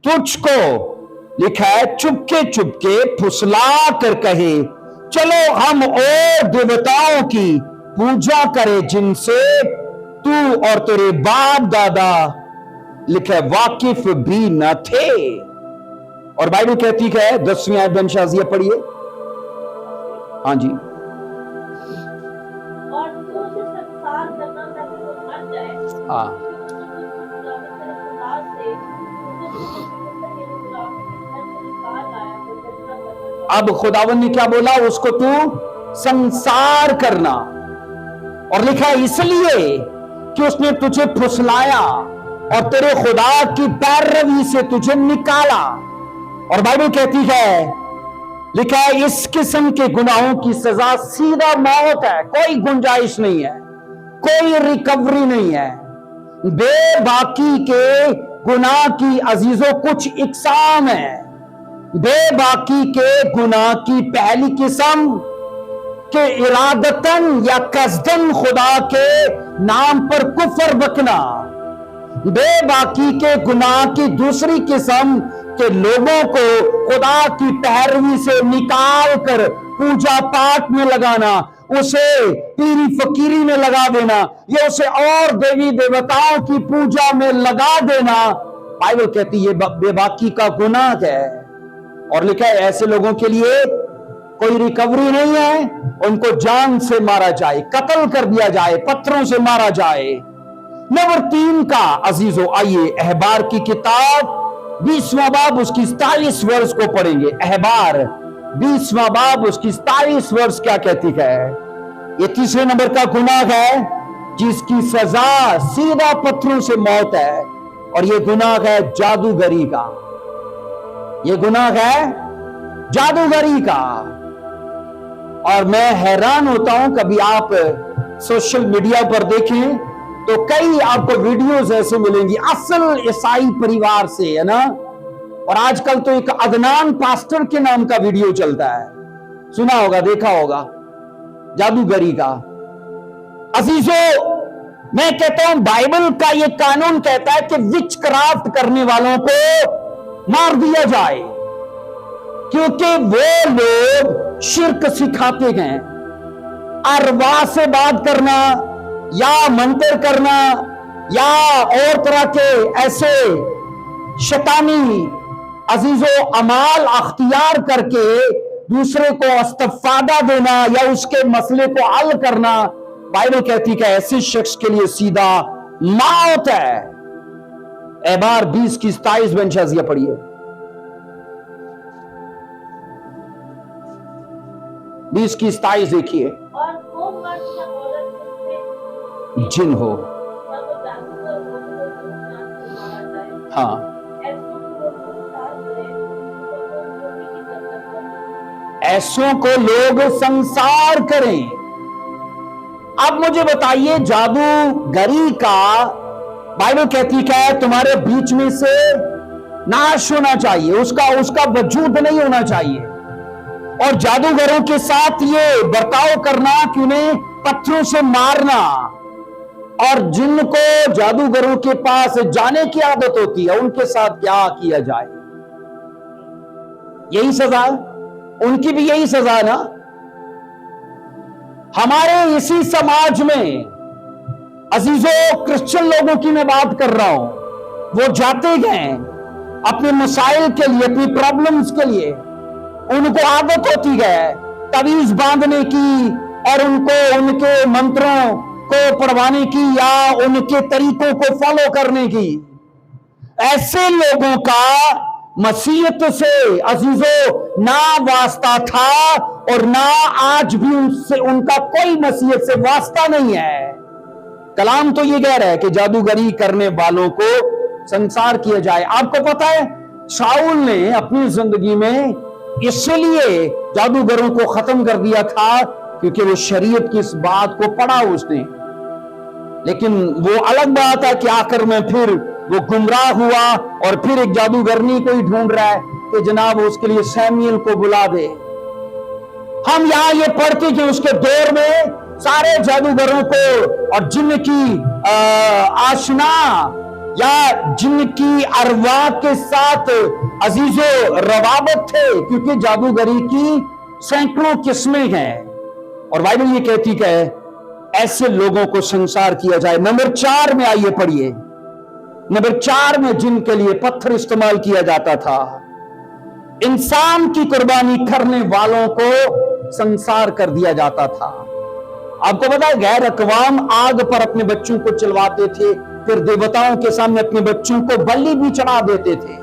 तुझको, लिखा है, चुपके चुपके फुसला कर कहे चलो हम और देवताओं की पूजा करें जिनसे तू और तेरे बाप दादा, लिखा है, वाकिफ भी न थे। और बाइबल कहती है 10वीं आयत बहन शाजिया पढ़िए। हाँ जी। और तू उसे संस्कार करना ताकि वो मर जाए। हाँ अब खुदावंद ने क्या बोला, उसको तू संसार करना। और लिखा है इसलिए कि उसने तुझे फुसलाया और तेरे खुदा की पैरवी से तुझे निकाला। और बाइबल कहती है, लिखा है इस किस्म के गुनाहों की सजा सीधा मौत है, कोई गुंजाइश नहीं है, कोई रिकवरी नहीं है। बेबाकी के गुनाह की अजीजों कुछ इकसाम है। बेबाकी के गुनाह की पहली किस्म के इरादतन या कसदन खुदा के नाम पर कुफर बकना। बेबाकी के गुनाह की दूसरी किस्म के लोगों को खुदा की पैरवी से निकाल कर पूजा पाठ में लगाना, उसे पीरी फकीरी में लगा देना या उसे और देवी देवताओं की पूजा में लगा देना। बाइबल कहती है बेबाकी का गुनाह है। और लिखा है ऐसे लोगों के लिए कोई रिकवरी नहीं है, उनको जान से मारा जाए, कत्ल कर दिया जाए, पत्थरों से मारा जाए। नंबर 3 का अजीजों, आइए अहबार की किताब 20वां बाब उसकी 27 वर्ष को पढ़ेंगे। अहबार 20वां बाब उसकी 27 वर्ष क्या कहती है? ये तीसरे नंबर का गुनाह है जिसकी सजा सीधा पत्थरों से मौत है, और ये गुनाह है जादूगरी का। ये गुनाह है जादूगरी का। और मैं हैरान होता हूं, कभी आप सोशल मीडिया पर देखें तो कई आपको वीडियोस ऐसे मिलेंगी असल ईसाई परिवार से, है ना। और आजकल तो एक अदनान पास्टर के नाम का वीडियो चलता है, सुना होगा, देखा होगा, जादूगरी का। अजीजों, मैं कहता हूं बाइबल का ये कानून कहता है कि विच क्राफ्ट करने वालों को मार दिया जाए, क्योंकि वो लोग शिर्क सिखाते हैं। अरवा से बात करना या मंत्र करना या और तरह के ऐसे शैतानी अजीजों अमाल अख्तियार करके दूसरे को इस्तिफादा देना या उसके मसले को हल करना, बाइबल कहती है ऐसे शख्स के लिए सीधा मौत है। अहबार 20 की 27 बंशाजिया पढ़िए। 20 की 27 देखिए। और वो मर्द या औरत जिसमें जिन हो, या वो जादूगर हो तो जान से मारा जाए। हाँ, ऐसों को लोग संसार ऐसों को लोग संसार करें। करें। अब मुझे बताइए, जादूगरी का बाइबल कहती है तुम्हारे बीच में से नाश होना चाहिए, उसका वजूद नहीं होना चाहिए। और जादूगरों के साथ ये बर्ताव करना कि उन्हें पत्थरों से मारना, और जिनको जादूगरों के पास जाने की आदत होती है उनके साथ क्या किया जाए, यही सजा, उनकी भी यही सजा है ना। हमारे इसी समाज में अजीजों क्रिश्चियन लोगों की मैं बात कर रहा हूं, वो जाते गए अपने मसाइल के लिए, अपनी प्रॉब्लम्स के लिए, उनको आदत होती है तवीज बांधने की और उनको उनके मंत्रों को पढ़वाने की या उनके तरीकों को फॉलो करने की। ऐसे लोगों का मसीहत से अजीजों ना वास्ता था और ना आज भी उनसे उनका कोई मसीहत से वास्ता नहीं है। कलाम तो ये कह रहा है कि जादूगरी करने वालों को संसार किया जाए। आपको पता है शाऊल ने अपनी जिंदगी में इसलिए जादूगरों को खत्म कर दिया था क्योंकि वो शरीयत की इस बात को पढ़ा उसने। लेकिन वो अलग बात है कि आखिर में फिर वो गुमराह हुआ और फिर एक जादूगरनी को ही ढूंढ रहा है कि जनाब उसके लिए सैमुएल को बुला दे। हम यहां ये पढ़ते कि उसके दौर में सारे जादूगरों को और जिन की आशना या जिनकी अरवा के साथ अजीजो रवाबत थे, क्योंकि जादूगरी की सैकड़ों किस्में हैं। और बाइबल ये कहती है ऐसे लोगों को संसार किया जाए। नंबर 4 में आइए पढ़िए। नंबर 4 में जिनके लिए पत्थर इस्तेमाल किया जाता था, इंसान की कुर्बानी करने वालों को संसार कर दिया जाता था। आपको पता है गैर अकवाम आग पर अपने बच्चों को चलवाते थे, फिर देवताओं के सामने अपने बच्चों को बलि भी चढ़ा देते थे।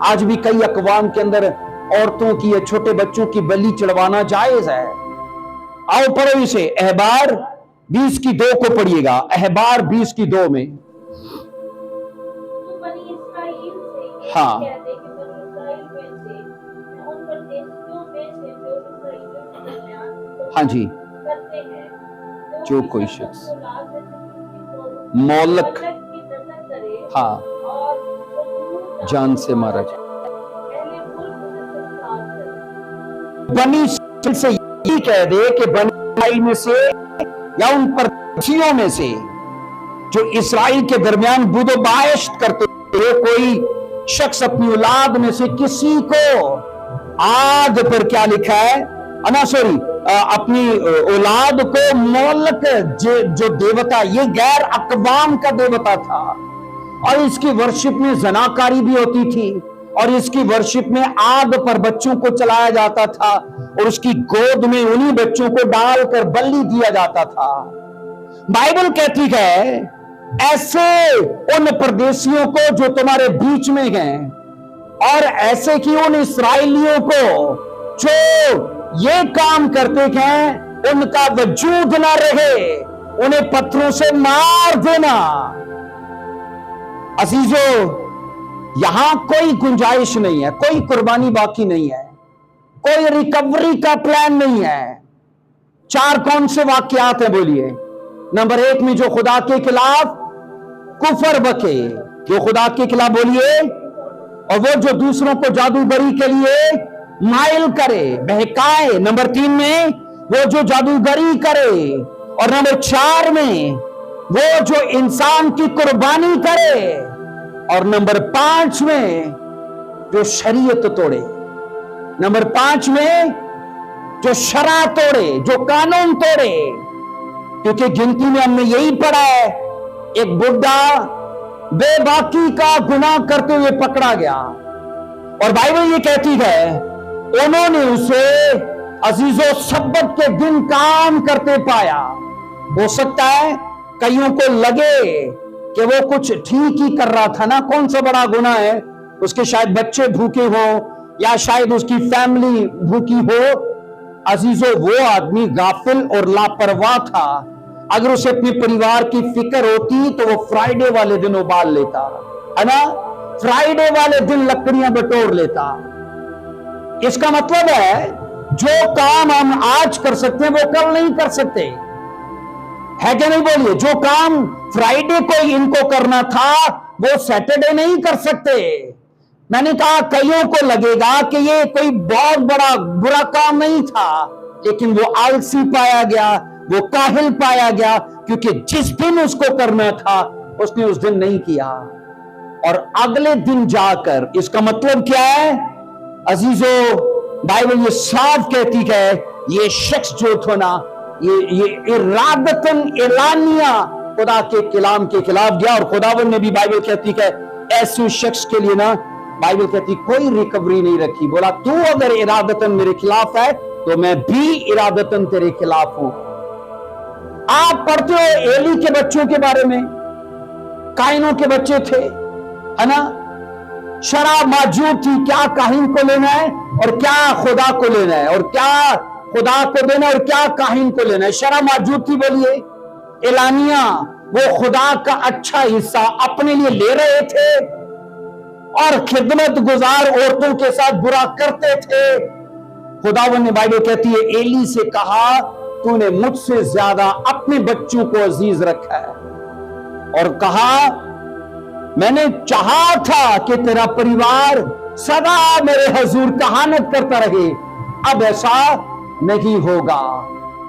आज भी कई अकवाम के अंदर औरतों की या छोटे बच्चों की बलि चढ़वाना जायज है। आओ पढ़ो इसे। अहबार 20 की 2 को पढ़िएगा। अहबार 20 की 2 में हाँ हाँ जी, जो कोई शख्स मौलक हाँ जान से मारा जाए। बनी से ये कह दे कि बनी में से या उन परथियों में से जो इसराइल के दरमियान बुदोबाइश करते थे, कोई शख्स अपनी औलाद में से किसी को आग पर क्या लिखा है अपनी औलाद को मौलक जो देवता, ये गैर अकवाम का देवता था और इसकी वर्शिप में जनाकारी भी होती थी और इसकी वर्शिप में आग पर बच्चों को चलाया जाता था और उसकी गोद में उन्हीं बच्चों को डालकर बलि दिया जाता था। बाइबल कहती है ऐसे उन परदेशियों को जो तुम्हारे बीच में हैं, और ऐसे कि उन इस्राएलियों को जो ये काम करते हैं उनका वजूद ना रहे, उन्हें पत्थरों से मार देना। अजीजों, यहां कोई गुंजाइश नहीं है, कोई कुर्बानी बाकी नहीं है, कोई रिकवरी का प्लान नहीं है। 4 कौन से वाक्यात हैं बोलिए? नंबर 1 में जो खुदा के खिलाफ कुफर बके, जो खुदा के खिलाफ बोलिए, और वो जो दूसरों को जादूगरी के लिए माइल करे, बहकाए। नंबर 3 में वो जो जादूगरी करे, और नंबर 4 में वो जो इंसान की कुर्बानी करे, और नंबर 5 में जो शरीयत तोड़े। नंबर 5 में जो शरा तोड़े, जो कानून तोड़े। क्योंकि गिनती में हमने यही पढ़ा है, एक बुढ़ा बेबाकी का गुनाह करते हुए पकड़ा गया, और बाइबल ये कहती है उन्होंने उसे अजीजों सब्बत के दिन काम करते पाया। हो सकता है कईयों को लगे कि वो कुछ ठीक ही कर रहा था ना, कौन सा बड़ा गुनाह है, उसके शायद बच्चे भूखे हो या शायद उसकी फैमिली भूखी हो। अजीजों, वो आदमी गाफिल और लापरवाह था। अगर उसे अपने परिवार की फिक्र होती तो वो फ्राइडे वाले दिन उबाल लेता, है ना, फ्राइडे वाले दिन लकड़ियां बटोर लेता। इसका मतलब है जो काम हम आज कर सकते हैं वो कल नहीं कर सकते, है क्या नहीं बोलिए? जो काम फ्राइडे को इनको करना था वो सैटरडे नहीं कर सकते। मैंने कहा कईयों को लगेगा कि ये कोई बहुत बड़ा बुरा काम नहीं था, लेकिन वो आलसी पाया गया, वो काहिल पाया गया, क्योंकि जिस दिन उसको करना था उसने उस दिन नहीं किया, और अगले दिन जाकर। इसका मतलब क्या है अजीजों? बाइबल ये साफ कहती है ये शख्स जो था ना, ये इरादतन एलानिया खुदा के कलाम के खिलाफ गया, और खुदावन ने भी बाइबल कहती है ऐसे शख्स के लिए ना, बाइबल कहती कोई रिकवरी नहीं रखी। बोला तू अगर इरादतन मेरे खिलाफ है तो मैं भी इरादतन तेरे खिलाफ हूं। आप पढ़ते हो एली के बच्चों के बारे में, काइनों के बच्चे थे, है ना, शराब मौजूद थी, क्या काहिन को लेना है और क्या खुदा को लेना है, और क्या खुदा को देना और क्या काहिन को लेना है। शराब मौजूद थी, बोलिए। एलानिया वो खुदा का अच्छा हिस्सा अपने लिए ले रहे थे और खिदमत गुजार औरतों के साथ बुरा करते थे। खुदावन ने, बाइबल कहती है, एली से कहा तूने मुझसे ज्यादा अपने बच्चों को अजीज रखा है, और कहा मैंने चाहा था कि तेरा परिवार सदा मेरे हजूर कहानत करता रहे, अब ऐसा नहीं होगा।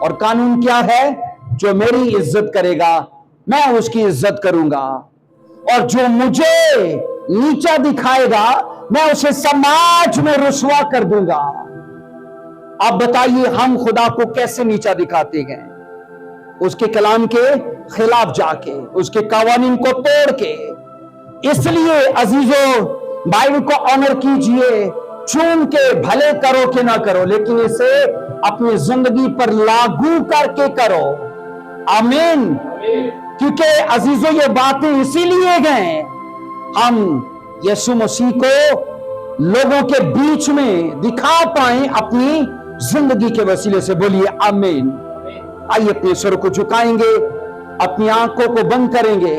और कानून क्या है? जो मेरी इज्जत करेगा मैं उसकी इज्जत करूंगा, और जो मुझे नीचा दिखाएगा मैं उसे समाज में रुसवा कर दूंगा। अब बताइए हम खुदा को कैसे नीचा दिखाते हैं? उसके कलाम के खिलाफ जाके, उसके कवानीन को तोड़ के। इसलिए अजीजों, बाइबल को ऑनर कीजिए, चुन के भले करो कि ना करो, लेकिन इसे अपनी जिंदगी पर लागू करके करो। आमीन। क्योंकि अजीजों ये बातें इसीलिए गए हम यीशु मसीह को लोगों के बीच में दिखा पाए अपनी जिंदगी के वसीले से। बोलिए आमीन। आइए अपने सर को झुकाएंगे, अपनी आंखों को बंद करेंगे,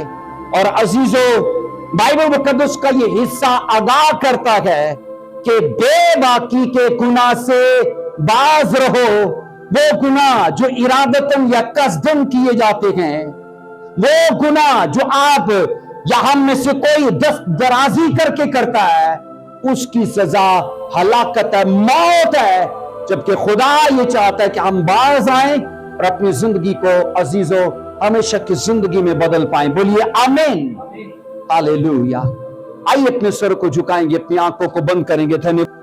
और अजीजों बाइबल मुकद्दस का ये हिस्सा अदा करता है कि बेबाकी के गुनाह से बाज रहो। वो गुनाह जो इरादतन या कसदन किए जाते हैं, वो गुनाह जो आप या हम में से कोई दराजी करके करता है, उसकी सजा हलाकत है, मौत है। जबकि खुदा ये चाहता है कि हम बाज आए और अपनी जिंदगी को अजीजों हमेशा की जिंदगी में बदल पाएं। बोलिए आमीन। हालेलुया। आइए अपने सर को झुकाएंगे, अपनी आंखों को बंद करेंगे। धन्यवाद।